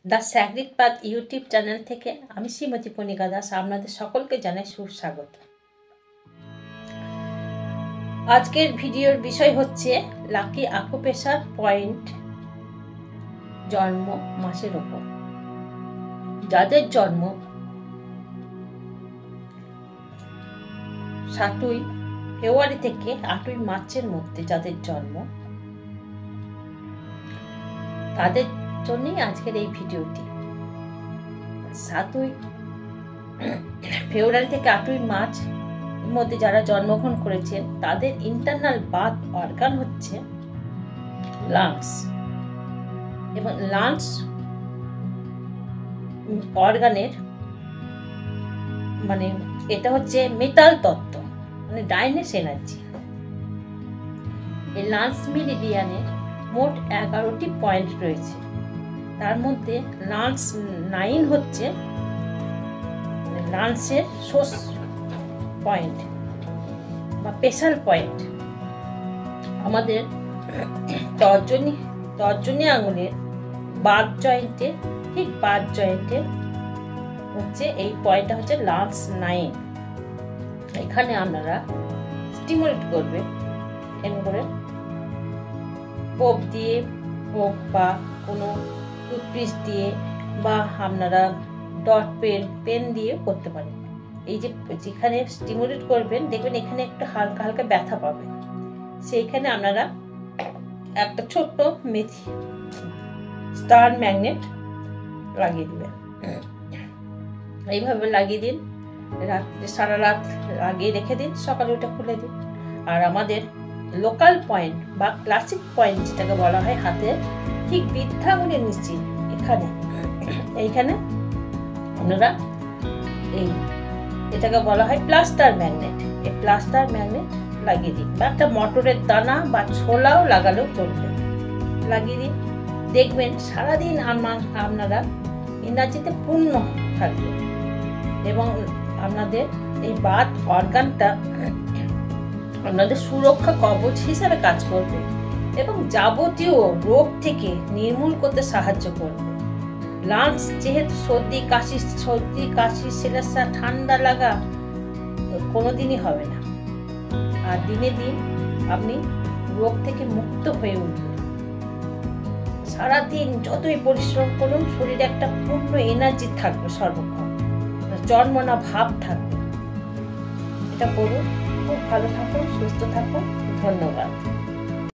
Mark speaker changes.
Speaker 1: The sacred path YouTube channel থেকে আমি শ্রীমতী কণিকা দাস আপনাদের সকলকে জানাই সুস্বাগত। আজকের ভিডিওর বিষয় হচ্ছে লাকি আকুপ্রেশার পয়েন্ট জন্ম মাসের ওপর। যাদের জন্ম 7ই ফেব্রুয়ারি থেকে 8ই মার্চের মধ্যে যাদের জন্ম, তাদের জন্যই আজকের এই ভিডিওটি। 7ই ফেব্রুয়ারি থেকে 8ই মার্চ মধ্যে যারা জন্মগ্রহণ করেছেন তাদের ইন্টারনাল বার্থ অর্গান হচ্ছে লাংস, এবং লাংস অর্গানের মানে এটা হচ্ছে মেটাল তত্ত্ব, মানে ডাইনেস এনার্জি। এই লাংস মেরিডিয়ানে মোট 11টি পয়েন্ট রয়েছে। তার মধ্যে লাংস 9 হচ্ছে লাংসের সোর্স পয়েন্ট বা স্পেশাল পয়েন্ট। আমাদের তর্জনী আঙুলের বাদ জয়েন্টে, ঠিক বাদ জয়েন্টে হচ্ছে এই পয়েন্টটা হচ্ছে লাংস 9। এখানে আপনারা স্টিমুলেট করবে এমন করে পোপ দিয়ে হোক বা কোনো টুথপিস দিয়ে, বা আপনারা ডট পেন দিয়ে করতে পারেন। এই যে যেখানে স্টিমুলেট করবেন দেখবেন এখানে একটু হালকা হালকা ব্যথা পাবেন, সেইখানে আপনারা একটা ছোট্ট মেথি স্টার ম্যাগনেট লাগিয়ে দিবেন। এইভাবে লাগিয়ে দিন, রাত্রে সারা রাত লাগিয়ে রেখে দিন, সকালে ওটা খুলে দিন। আর আমাদের লোকাল পয়েন্ট বা ক্লাসিক পয়েন্ট যেটাকে বলা হয় হাতের ঠিক বৃদ্ধাঙ্গুলের নিচে, এইখানে আপনারা এটাকে বলা হয় প্লাস্টার ম্যাগনেট। এই প্লাস্টার ম্যাগনেট লাগিয়ে দিন, বা একটা মটরের দানা বা ছোলাও লাগালেও চলবে, লাগিয়ে দিন। দেখবেন সারাদিন আপনারা এনার্জিতে পূর্ণ থাকবে, এবং আপনাদের এই বাত অর্গানটা আপনাদের সুরক্ষা কবচ হিসেবে কাজ করবে এবং যাবতীয় রোগ থেকে নির্মূল করতে সাহায্য করবে। লাংস যেহেতু সর্দি কাশি সেলাসা ঠান্ডা লাগা কোনোদিনই হবে না, আর দিনে দিন আপনি রোগ থেকে মুক্ত হয়ে উঠবেন। সারাদিন যতই পরিশ্রম করুন শরীরে একটা পূর্ণ এনার্জি থাকবে, সর্বক্ষণ জন্মনা ভাব থাকবে। এটা করুন, খুব ভালো থাকুন, সুস্থ থাকুন। ধন্যবাদ।